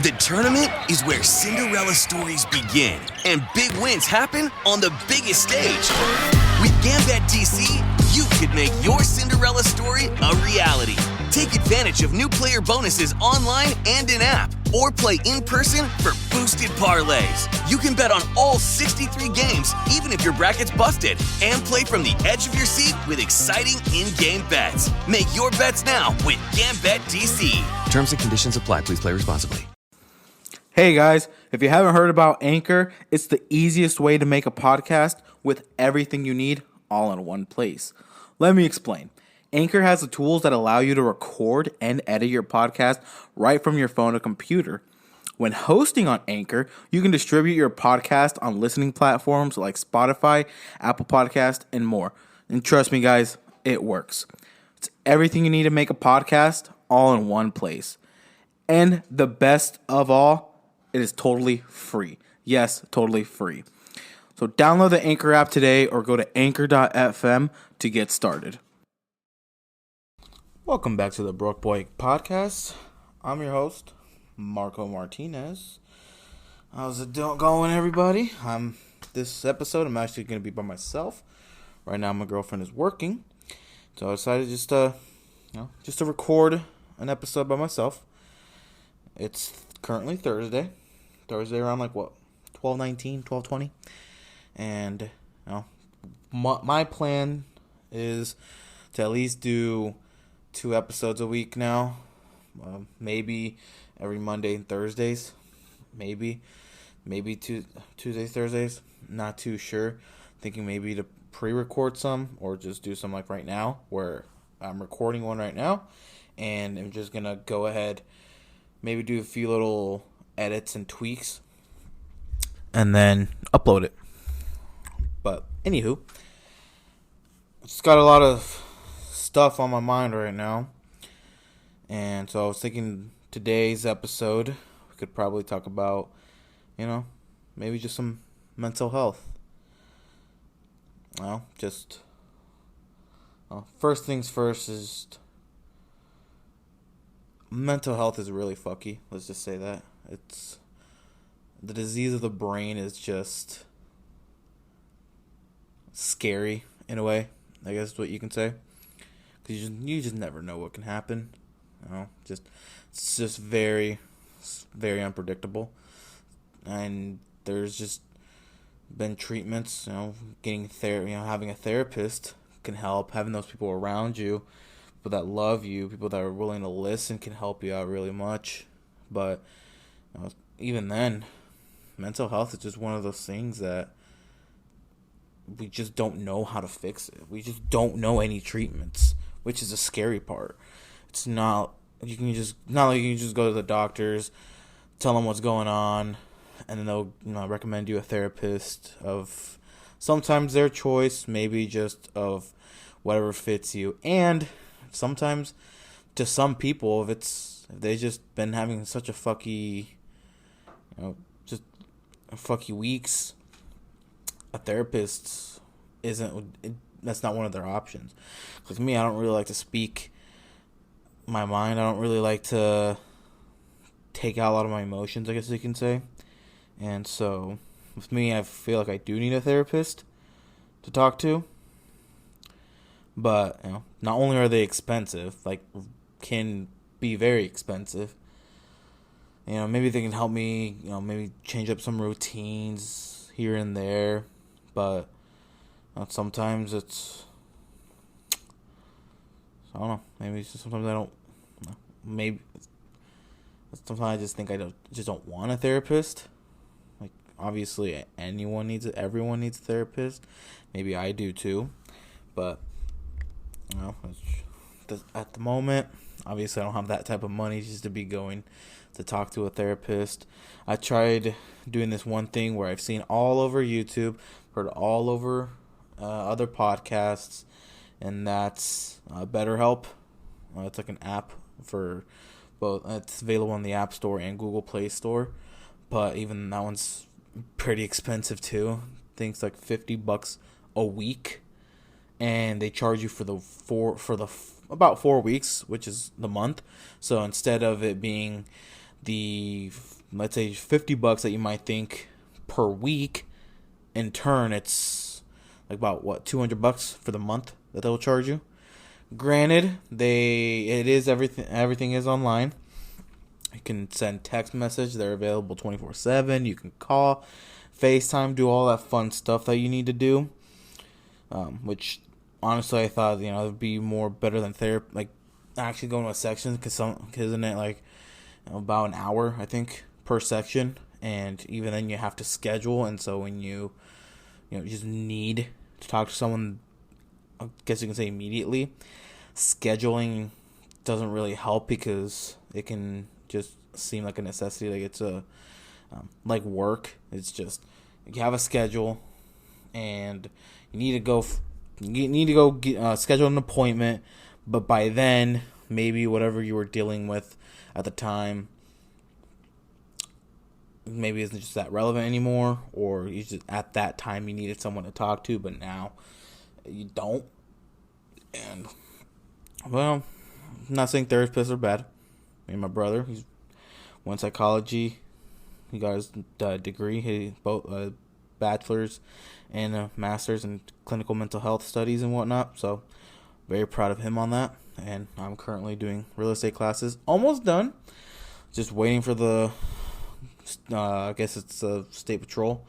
The tournament is where Cinderella stories begin and big wins happen on the biggest stage. With Gambit DC, you could make your Cinderella story a reality. Take advantage of new player bonuses online and in-app, or play in person for boosted parlays. You can bet on all 63 games, even if your bracket's busted, and play from the edge of your seat with exciting in-game bets. Make your bets now with Gambit DC. Terms and conditions apply. Please play responsibly. Hey guys, if you haven't heard about Anchor, it's the easiest way to make a podcast with everything you need all in one place. Let me explain. Anchor has the tools that allow you to record and edit your podcast right from your phone or computer. When hosting on Anchor, you can distribute your podcast on listening platforms like Spotify, Apple Podcast, and more. And trust me guys, it works. It's everything you need to make a podcast all in one place. And the best of all, it is totally free. Yes, totally free. So download the Anchor app today or go to anchor.fm to get started. Welcome back to the Broque podcast. I'm your host, Marco Martinez. How's it going, everybody? This episode, I'm actually going to be by myself. Right now, my girlfriend is working. So I decided just to record an episode by myself. It's currently Thursday around 12:19, 12:20, and my plan is to at least do 2 episodes a week now, maybe every Monday and Thursdays, maybe Tuesdays, Thursdays, not too sure. Thinking maybe to pre-record some or just do some like right now, where I'm recording one right now, and I'm just gonna go ahead, maybe do a few little edits and tweaks, and then upload it. But anywho, just got a lot of stuff on my mind right now, and so I was thinking today's episode we could probably talk about, maybe just some mental health. First things first is mental health is really fucky. Let's just say that. It's the disease of the brain is just scary in a way, I guess is what you can say. Because you just never know what can happen. It's just very, very unpredictable. And there's just been treatments, getting having a therapist can help. Having those people around you, people that love you, people that are willing to listen can help you out really much. But even then, mental health is just one of those things that we just don't know how to fix it. We just don't know any treatments, which is a scary part. It's not you can just go to the doctors, tell them what's going on, and then they'll recommend you a therapist of sometimes their choice, maybe just of whatever fits you. And sometimes to some people, if they just been having such a fucky weeks, a therapist that's not one of their options. With me, I don't really like to speak my mind. I don't really like to take out a lot of my emotions, I guess you can say. And so with me, I feel like I do need a therapist to talk to. But not only are they expensive, can be very expensive. Maybe they can help me, maybe change up some routines here and there. But sometimes it's, I don't know, maybe sometimes I don't, maybe sometimes I just think just don't want a therapist. Obviously everyone needs a therapist. Maybe I do too. But, at the moment, obviously I don't have that type of money just to be going to talk to a therapist. I tried doing this one thing where I've seen all over YouTube, heard all over other podcasts, and that's BetterHelp. It's like an app for both. It's available on the App Store and Google Play Store, but even that one's pretty expensive too. I think it's like $50 a week, and they charge you for about 4 weeks, which is the month. So instead of it being let's say $50 that you might think per week, in turn it's like about $200 for the month that they'll charge you. Granted, everything is online. You can send text message. They're available 24/7. You can call, FaceTime, do all that fun stuff that you need to do. Which honestly, I thought it would be more better than therapy, like actually going to a section, because isn't it like about an hour I think per section, and even then you have to schedule, and so when you just need to talk to someone, I guess you can say immediately, scheduling doesn't really help because it can just seem like a necessity, like it's like work. It's just you have a schedule and you need to go schedule an appointment, but by then maybe whatever you were dealing with at the time maybe isn't just that relevant anymore, or you just at that time you needed someone to talk to, but now you don't. And well, I'm not saying therapists are bad. Me and my brother, he's went psychology. He got his degree. He both bachelor's and a master's in clinical mental health studies and whatnot. So very proud of him on that. And I'm currently doing real estate classes. Almost done. Just waiting for the I guess it's state patrol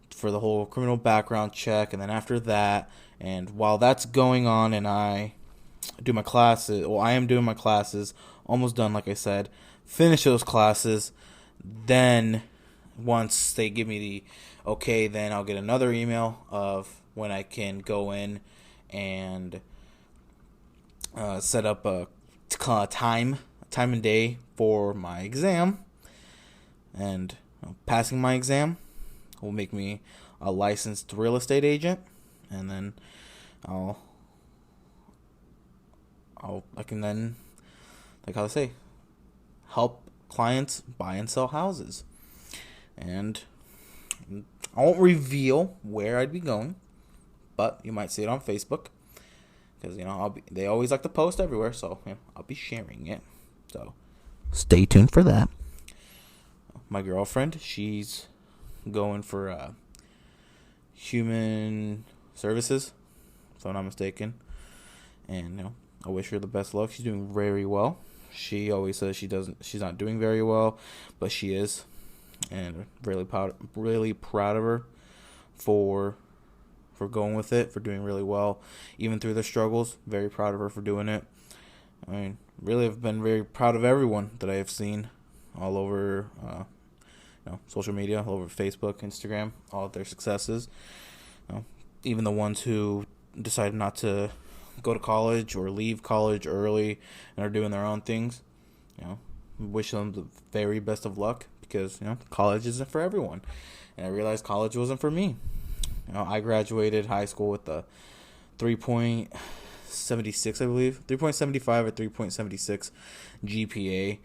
for the whole criminal background check, and then after that, and while that's going on and I do my classes, I am doing my classes, almost done, like I said, finish those classes, then once they give me the okay, then I'll get another email of when I can go in and set up a time and day for my exam. And passing my exam will make me a licensed real estate agent, and then I can then, like how they say, help clients buy and sell houses. And I won't reveal where I'd be going, but you might see it on Facebook, because they always like to post everywhere, so I'll be sharing it. So stay tuned for that. My girlfriend, she's going for human services, if I'm not mistaken, and I wish her the best luck. She's doing very well. She always says she's not doing very well, but she is, and really proud of her for going with it, for doing really well, even through the struggles. Very proud of her for doing it. I mean, really, I've been very proud of everyone that I have seen all over social media, all over Facebook, Instagram, all of their successes. Even the ones who decided not to go to college or leave college early and are doing their own things. Wish them the very best of luck, because college isn't for everyone, and I realized college wasn't for me. I graduated high school with a 3.76, I believe, 3.75 or 3.76 GPA.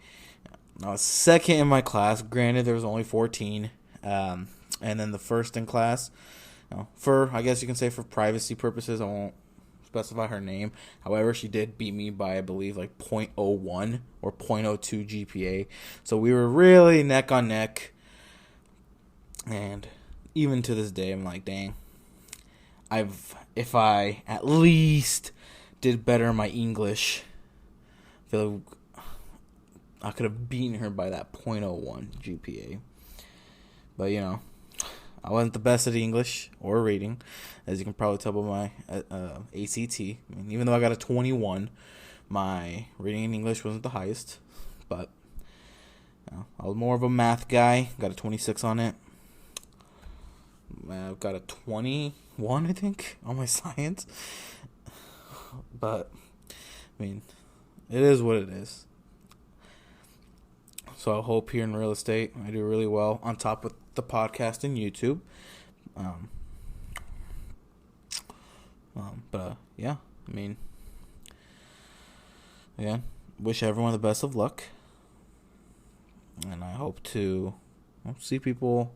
I was second in my class. Granted, there was only 14, and then the first in class. I guess you can say for privacy purposes, I won't specify her name. However, she did beat me by, I believe, like 0.01 or 0.02 GPA. So we were really neck on neck. And even to this day, I'm like, dang, if I at least did better in my English, I feel like I could have beaten her by that 0.01 GPA. But, I wasn't the best at English or reading, as you can probably tell by my ACT. I mean, even though I got a 21, my reading in English wasn't the highest. But I was more of a math guy. Got a 26 on it. I've got a 21, I think, on my science. But, I mean, it is what it is. So I hope here in real estate I do really well on top of the podcast and YouTube. Yeah, I mean, again, wish everyone the best of luck. And I hope to see people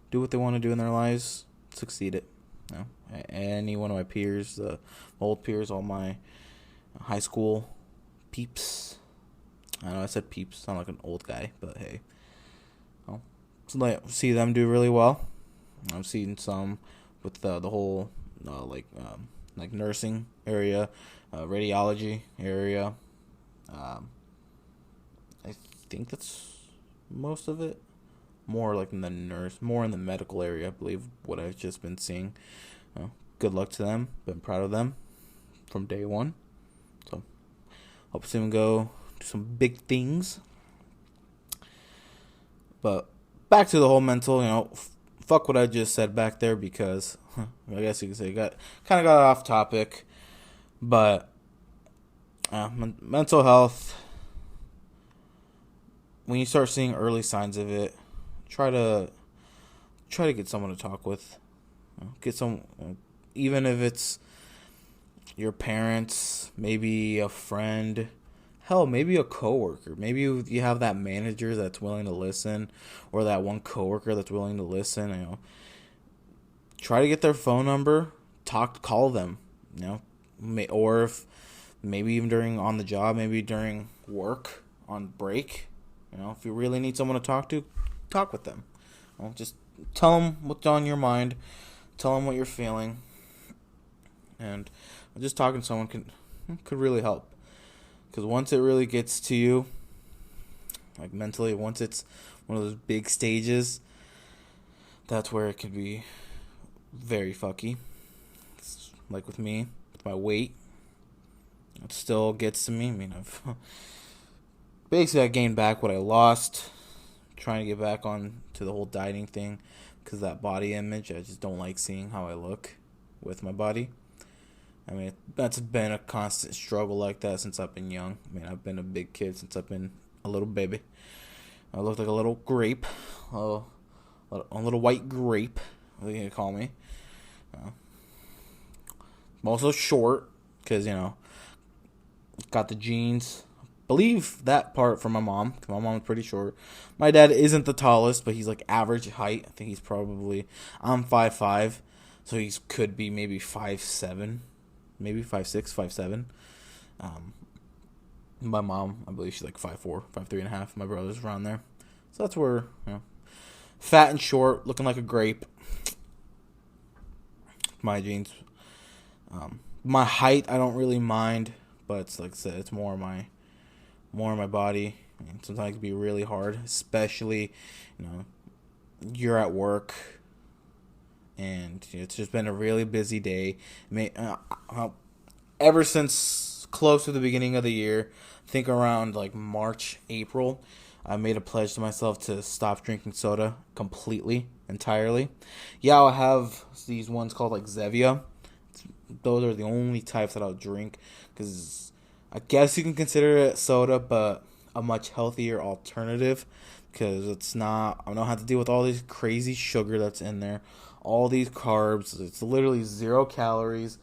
do what they want to do in their lives, succeed it. Any one of my peers, old peers, all my high school peeps, I know I said peeps, sound like an old guy, but hey. Well, see them do really well. I've seen some with the whole like nursing area, radiology area. I think that's most of it. More like in more in the medical area, I believe, what I've just been seeing. Good luck to them. Been proud of them from day one. So, hope to see them go do some big things. But back to the whole mental, fuck what I just said back there, because I guess you could say got off topic. But mental health, when you start seeing early signs of it, try to get someone to talk with. Get some, even if it's your parents, maybe a friend, hell, maybe a coworker. Maybe you have that manager that's willing to listen, or that one coworker that's willing to listen. Try to get their phone number, call them. Or if maybe even on the job, maybe during work on break. If you really need someone to talk to, talk with them. Just tell them what's on your mind. Tell them what you're feeling. And just talking to someone could really help. Because once it really gets to you, like mentally, once it's one of those big stages, that's where it could be very fucky. It's like with me, with my weight, it still gets to me. I gained back what I lost, trying to get back on to the whole dieting thing, because that body image, I just don't like seeing how I look with my body. That's been a constant struggle like that since I've been young. I've been a big kid since I've been a little baby. I look like a little grape, a little white grape, what are you going to call me? I'm also short, because, got the genes. Believe that part from my mom. My mom's pretty short. My dad isn't the tallest, but he's like average height. I think he's I'm 5'5", so he could be maybe 5'7", maybe 5'6", 5'7". My mom, I believe she's like 5'4", 5'3.5". My brother's around there. So that's where, fat and short, looking like a grape. My genes. My height, I don't really mind, but it's like I said, it's more my body. Sometimes it can be really hard, especially, you're at work and it's just been a really busy day. Ever since close to the beginning of the year, I think around like March, April, I made a pledge to myself to stop drinking soda completely, entirely. Yeah, I'll have these ones called like Zevia. Those are the only types that I'll drink, because I guess you can consider it soda, but a much healthier alternative, because I don't have to deal with all this crazy sugar that's in there, all these carbs. It's literally 0 calories.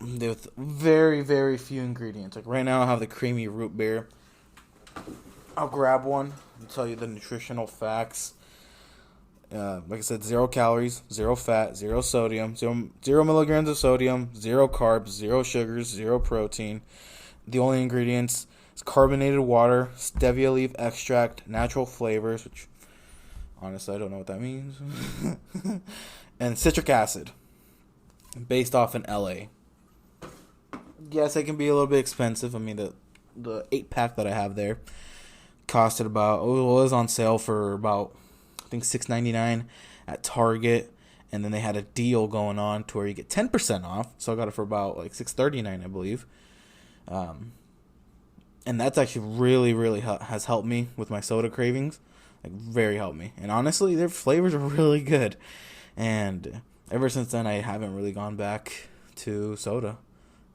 With very, very few ingredients. Like right now, I have the creamy root beer. I'll grab one and tell you the nutritional facts. Like I said, 0 calories, 0 fat, 0 sodium, 0 milligrams of sodium, 0 carbs, 0 sugars, 0 protein. The only ingredients is carbonated water, stevia leaf extract, natural flavors, which honestly I don't know what that means, and citric acid, based off in LA. Yes, it can be a little bit expensive. The 8-pack that I have there costed was on sale for about, I think, $6.99 at Target, and then they had a deal going on to where you get 10% off. So I got it for about like $6.39, I believe. And that's actually really, really has helped me with my soda cravings. Like, very helped me. And honestly, their flavors are really good. And ever since then, I haven't really gone back to soda.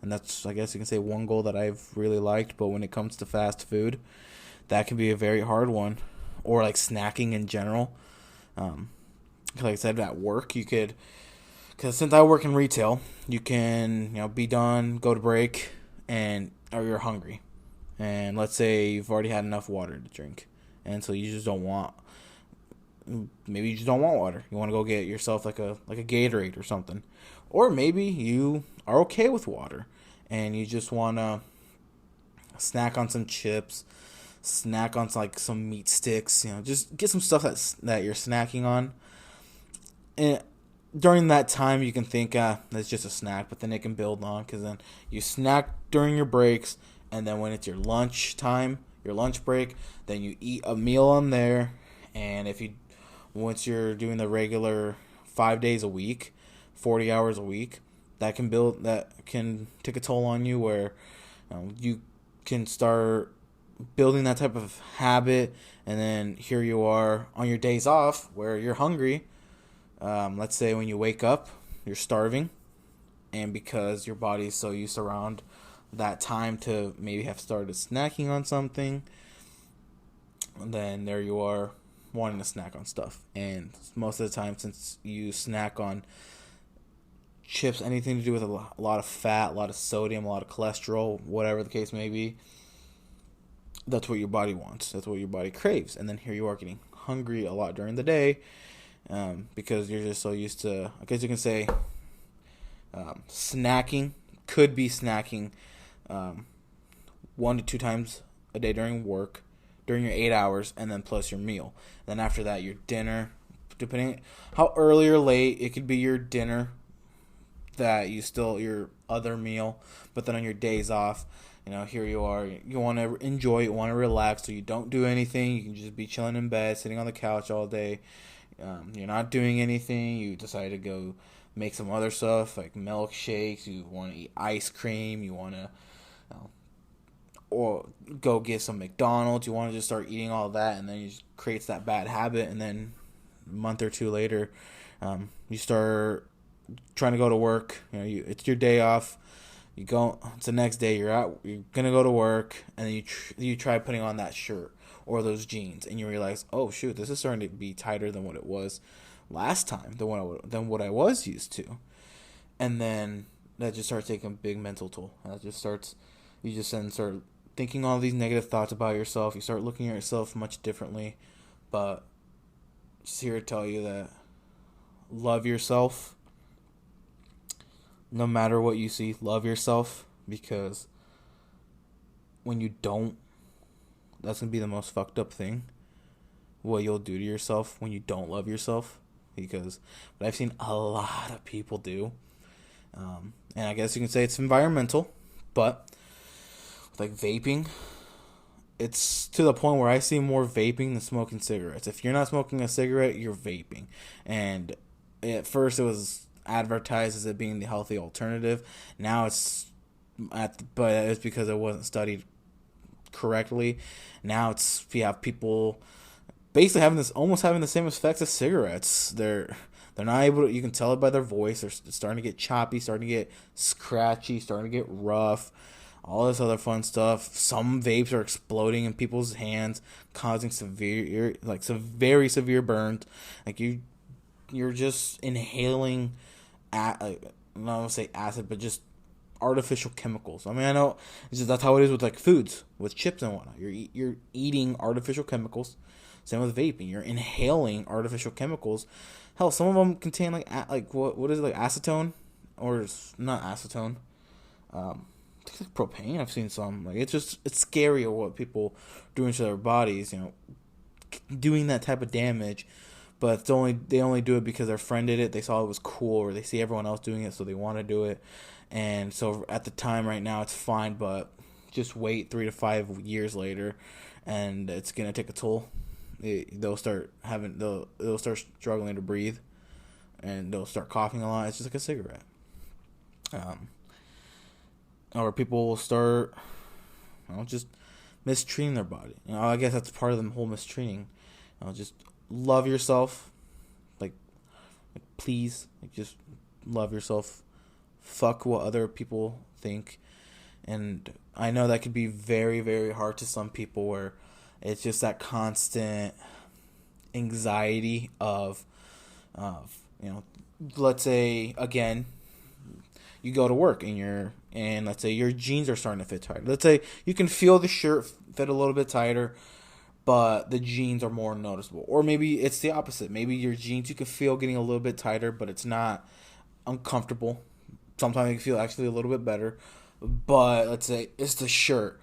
And that's, I guess you can say, one goal that I've really liked. But when it comes to fast food, that can be a very hard one. Or like snacking in general. Like I said, at work, because since I work in retail, you can, be done, go to break, or you're hungry. And let's say you've already had enough water to drink. And so you just don't want, maybe you just don't want water. You want to go get yourself like a Gatorade or something. Or maybe you are okay with water and you just want to snack on some chips, snack on like some meat sticks. Just get some stuff that you're snacking on. And during that time, you can think, that's just a snack, but then it can build on, because then you snack during your breaks, and then when it's your lunch time, your lunch break, then you eat a meal on there. And once you're doing the regular 5 days a week, 40 hours a week, that can take a toll on you, where you can start building that type of habit. And then here you are on your days off where you're hungry. Let's say when you wake up, you're starving, and because your body's so used around that time to maybe have started snacking on something, then there you are wanting to snack on stuff. And most of the time, since you snack on chips, anything to do with a lot of fat, a lot of sodium, a lot of cholesterol, whatever the case may be, that's what your body wants. That's what your body craves. And then here you are getting hungry a lot during the day, because you're just so used to, I guess you can say, snacking. Could be snacking 1 to 2 times a day during work, during your 8 hours, and then plus your meal. Then after that, your dinner, depending how early or late, it could be your dinner, that your other meal. But then on your days off, here you are, you want to enjoy, you want to relax, so you don't do anything. You can just be chilling in bed, sitting on the couch all day. You're not doing anything. You decide to go make some other stuff like milkshakes. You want to eat ice cream. You want to or go get some McDonald's. You want to just start eating all that, and then it just creates that bad habit. And then a month or two later, you start trying to go to work. It's your day off. You go. It's the next day. You're gonna go to work, and then you try putting on that shirt or those jeans, and you realize, oh shoot, this is starting to be tighter than what it was last time, than what I was used to. And then that just starts taking a big mental toll. You just then start thinking all these negative thoughts about yourself. You start looking at yourself much differently. But just here to tell you that love yourself. No matter what you see, love yourself, because when you don't, that's going to be the most fucked up thing, what you'll do to yourself when you don't love yourself. Because what I've seen a lot of people do, and I guess you can say it's environmental, but like vaping, it's to the point where I see more vaping than smoking cigarettes. If you're not smoking a cigarette, you're vaping. And at first it was advertised as it being the healthy alternative. Now but it's because it wasn't studied correctly. Now you have people basically almost having the same effects as cigarettes. They're not able to, you can tell it by their voice. They're starting to get choppy, starting to get scratchy, starting to get rough, all this other fun stuff. Some vapes are exploding in people's hands, causing very severe burns. Like you're just inhaling, I don't want to say acid, but just artificial chemicals. I mean, I know that's how it is with like foods, with chips and whatnot. You're eating artificial chemicals. Same with vaping. You're inhaling artificial chemicals. Hell, some of them contain what is it, like acetone, or not acetone. It's like propane. I've seen some. Like it's scary of what people doing to their bodies. Doing that type of damage. But they only do it because their friend did it. They saw it was cool, or they see everyone else doing it, so they want to do it. And so at the time, right now, it's fine. But just wait 3 to 5 years later, and it's gonna take a toll. They'll start struggling to breathe, and they'll start coughing a lot. It's just like a cigarette. Or people will start, just mistreating their body. I guess that's part of the whole mistreating. Just love yourself, like please, just love yourself. Fuck what other people think. And I know that could be very, very hard to some people, where it's just that constant anxiety of let's say, again, you go to work and let's say your jeans are starting to fit tighter. Let's say you can feel the shirt fit a little bit tighter, but the jeans are more noticeable. Or maybe it's the opposite. Maybe your jeans you can feel getting a little bit tighter, but it's not uncomfortable. Sometimes you can feel actually a little bit better. But let's say it's the shirt.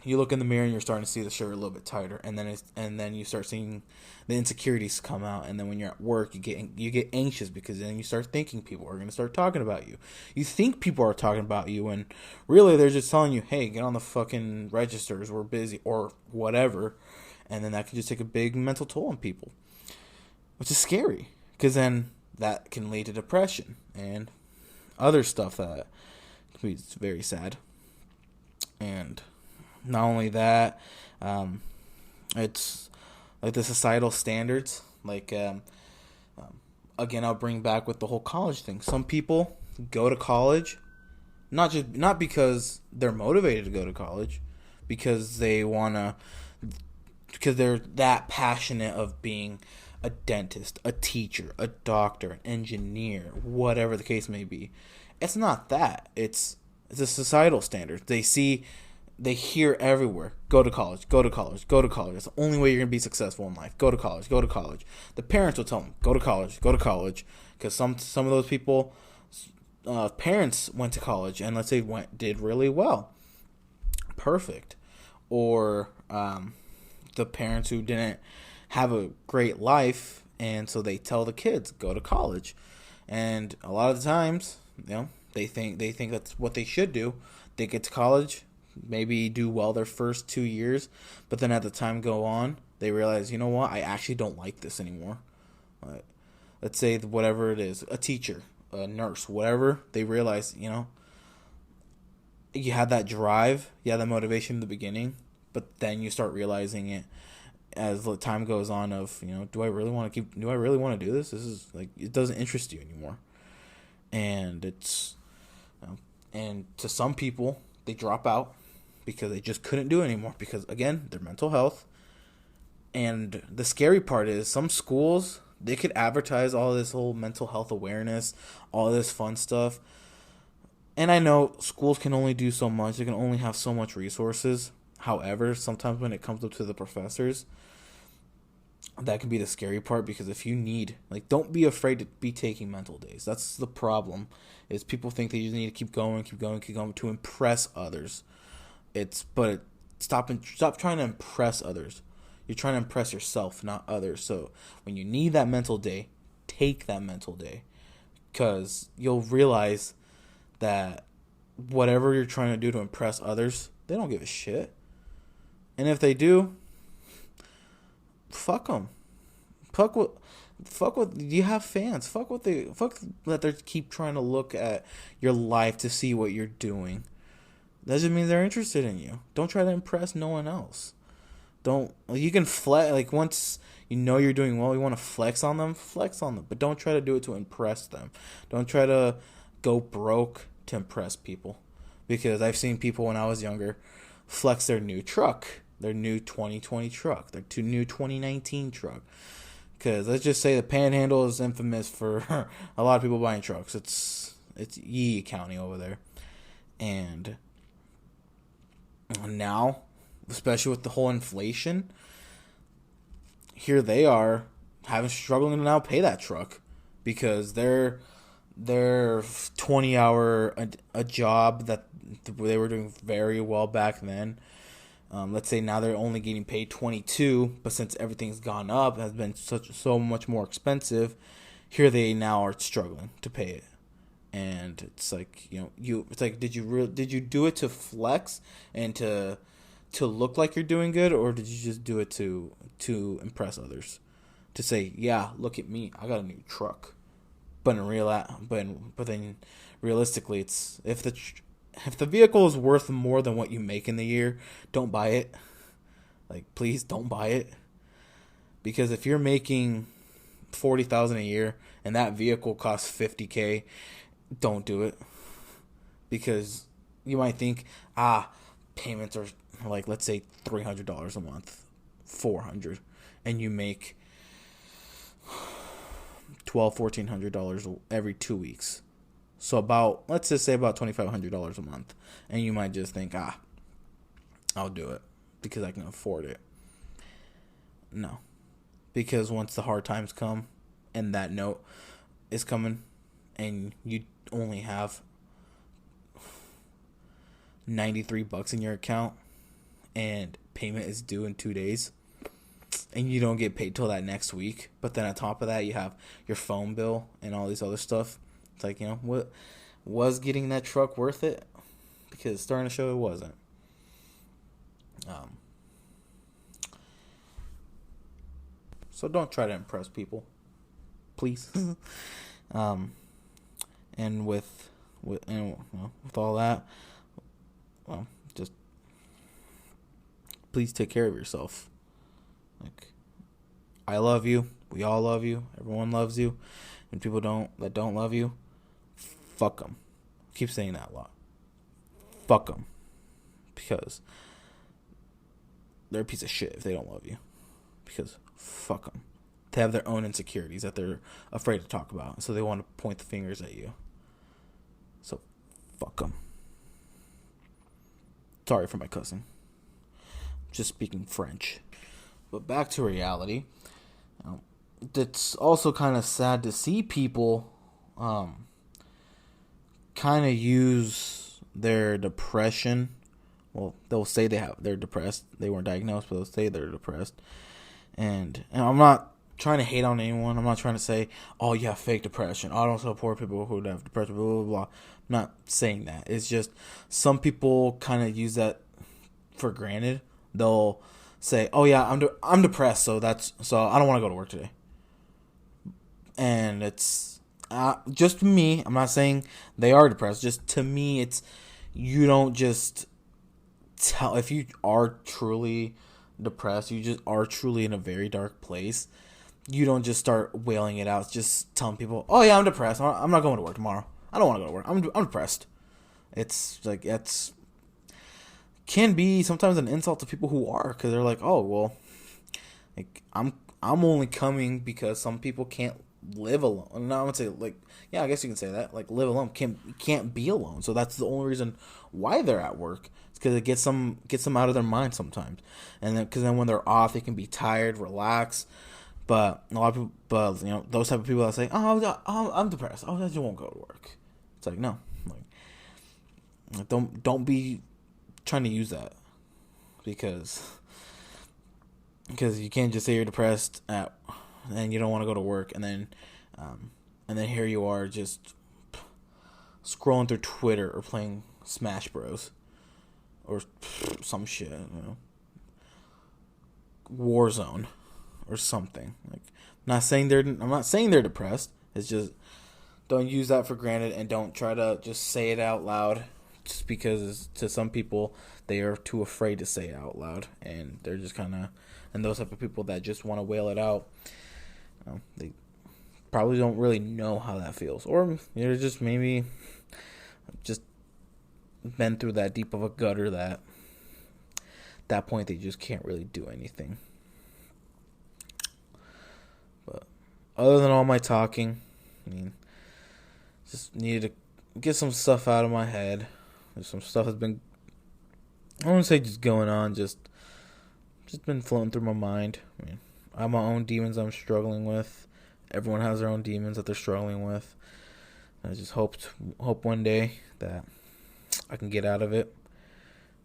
you look in the mirror and you're starting to see the shirt a little bit tighter, and then you start seeing the insecurities come out, and then when you're at work, you get anxious because then you start thinking people are going to start talking about you. You think people are talking about you, and really they're just telling you, hey, get on the fucking registers, we're busy, or whatever, and then that can just take a big mental toll on people, which is scary, because then that can lead to depression and other stuff that can be very sad. And not only that, it's like the societal standards. Like, again, I'll bring back with the whole college thing. Some people go to college, not because they're motivated to go to college, because they're that passionate of being a dentist, a teacher, a doctor, an engineer, whatever the case may be. It's not that. It's a societal standard. They hear everywhere, go to college, go to college, go to college. That's the only way you're going to be successful in life. Go to college, go to college. The parents will tell them, go to college, go to college. Because some of those people, parents went to college and let's say did really well. Perfect. Or the parents who didn't have a great life, and so they tell the kids, go to college. And a lot of the times, they think that's what they should do. They get to college, maybe do well their first 2 years, but then as the time go on, they realize, you know what, I actually don't like this anymore. Let's say whatever it is, a teacher, a nurse, whatever, they realize, you had that drive, you had that motivation in the beginning, but then you start realizing it as the time goes on of, do I really want to do this? This is like, it doesn't interest you anymore. And it's, and to some people, they drop out because they just couldn't do it anymore because, again, their mental health. And the scary part is some schools, they could advertise all this whole mental health awareness, all this fun stuff. And I know schools can only do so much. They can only have so much resources. However, sometimes when it comes up to the professors, that can be the scary part, because if you need, don't be afraid to be taking mental days. That's the problem, is people think they just need to keep going to impress others. But stop trying to impress others. You're trying to impress yourself, not others. So when you need that mental day, take that mental day, because you'll realize that whatever you're trying to do to impress others, they don't give a shit. And if they do, fuck them. Fuck what you have fans. Fuck that they keep trying to look at your life to see what you're doing. That doesn't mean they're interested in you. Don't try to impress no one else. You can flex, once you know you're doing well, you want to flex on them, but don't try to do it to impress them. Don't try to go broke to impress people, because I've seen people when I was younger flex their new truck, their new 2020 truck, their new 2019 truck. Because let's just say the Panhandle is infamous for a lot of people buying trucks. It's Yee County over there. And now, especially with the whole inflation, here they are struggling to now pay that truck, because they're 20-hour a job that they were doing very well back then. Let's say now they're only getting paid 22, but since everything's gone up, has been so much more expensive, here they now are struggling to pay it. And it's like, it's like, did you do it to flex and to look like you're doing good, or did you just do it to impress others, to say, yeah, look at me, I got a new truck? But then realistically, it's if the vehicle is worth more than what you make in the year, don't buy it. Please don't buy it. Because if you're making $40,000 a year and that vehicle costs $50,000, don't do it. Because you might think, payments are let's say $300 a month, $400, and you make $1,200-$1,400 every 2 weeks. So let's just say about $2,500 a month. And you might just think, I'll do it because I can afford it. No. Because once the hard times come and that note is coming and you only have $93 in your account, and payment is due in 2 days, and you don't get paid till that next week. But then on top of that, you have your phone bill and all these other stuff. It's like, what was getting that truck worth it? Because starting to show it wasn't. So don't try to impress people, please. And with all that, well, just please take care of yourself. Like, I love you. We all love you. Everyone loves you. And people that don't love you, fuck them. Keep saying that a lot. Fuck them, because they're a piece of shit if they don't love you. Because fuck them. They have their own insecurities that they're afraid to talk about, so they want to point the fingers at you. So fuck them. Sorry for my cussing. Just speaking French. But back to reality. It's also kind of sad to see people kind of use their depression. Well, they'll say they're depressed. They weren't diagnosed, but they'll say they're depressed. And I'm not trying to hate on anyone. I'm not trying to say, oh, you have fake depression. I don't support people who have depression, blah, blah, blah. I'm not saying that. It's just some people kind of use that for granted. They'll say, oh, yeah, I'm depressed, so I don't want to go to work today. And it's just me. I'm not saying they are depressed. Just to me, it's you don't just tell if you are truly depressed. You just are truly in a very dark place. You don't just start wailing it out. Just telling people, "Oh yeah, I'm depressed. I'm not going to work tomorrow. I don't want to go to work. I'm depressed." It's like can be sometimes an insult to people who are, because they're like, "Oh well, like I'm only coming because some people can't live alone." And I would say, like, yeah, I guess you can say that. Like, live alone, can't be alone. So that's the only reason why they're at work. It's because it gets them out of their mind sometimes. And then because then when they're off, they can be tired, relax. But a lot of people, those type of people that say, "Oh, I'm depressed. Oh, I just won't go to work." It's like, no, like don't be trying to use that because you can't just say you're depressed and you don't want to go to work, and then here you are just scrolling through Twitter or playing Smash Bros. Or some shit, Warzone or something. Like, I'm not saying they're depressed. It's just don't use that for granted, and don't try to just say it out loud. Just because to some people they are too afraid to say it out loud, and they're just and those type of people that just want to wail it out. They probably don't really know how that feels, or they're just maybe just been through that deep of a gutter that at that point they just can't really do anything. But other than all my talking, just needed to get some stuff out of my head. There's some stuff that's been, I wouldn't say just going on, just been floating through my mind. I have my own demons I'm struggling with. Everyone has their own demons that they're struggling with. I just hope one day that I can get out of it.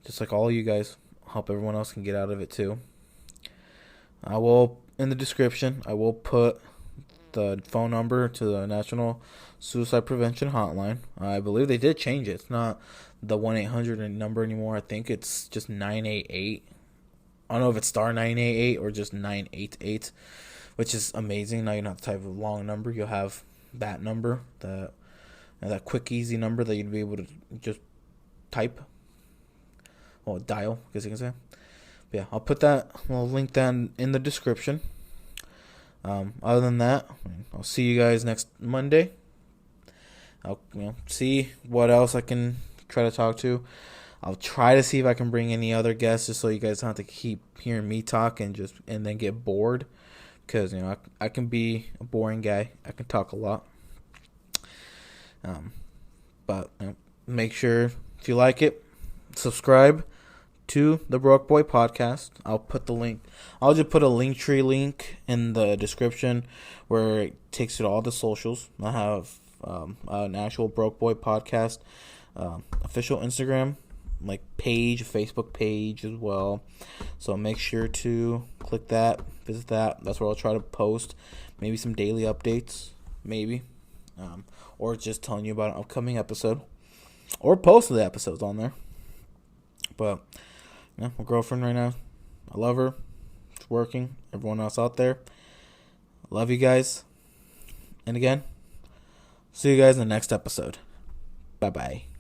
Just like all of you guys. Hope everyone else can get out of it too. I will, in the description, I will put the phone number to the National Suicide Prevention Hotline. I believe they did change it. It's not the 1-800 number anymore. I think it's just 988. I don't know if it's star 988 or just 988, which is amazing. Now you don't have to type a long number. You'll have that number, that quick, easy number that you'd be able to just type or dial, I guess you can say. But yeah, I'll link that in the description. Other than that, I'll see you guys next Monday. I'll see what else I can try to talk to. I'll try to see if I can bring any other guests, just so you guys don't have to keep hearing me talk and then get bored. Because I can be a boring guy. I can talk a lot. But make sure, if you like it, subscribe to the Broque Boy podcast. I'll put the link. I'll just put a Linktree link in the description where it takes you to all the socials. I have an actual Broque Boy podcast official Instagram page, Facebook page as well. So make sure to click that, visit that. That's where I'll try to post maybe some daily updates, maybe, or just telling you about an upcoming episode, or post the episodes on there. But my girlfriend right now, I love her. It's working. Everyone else out there, love you guys. And again, see you guys in the next episode. Bye-bye.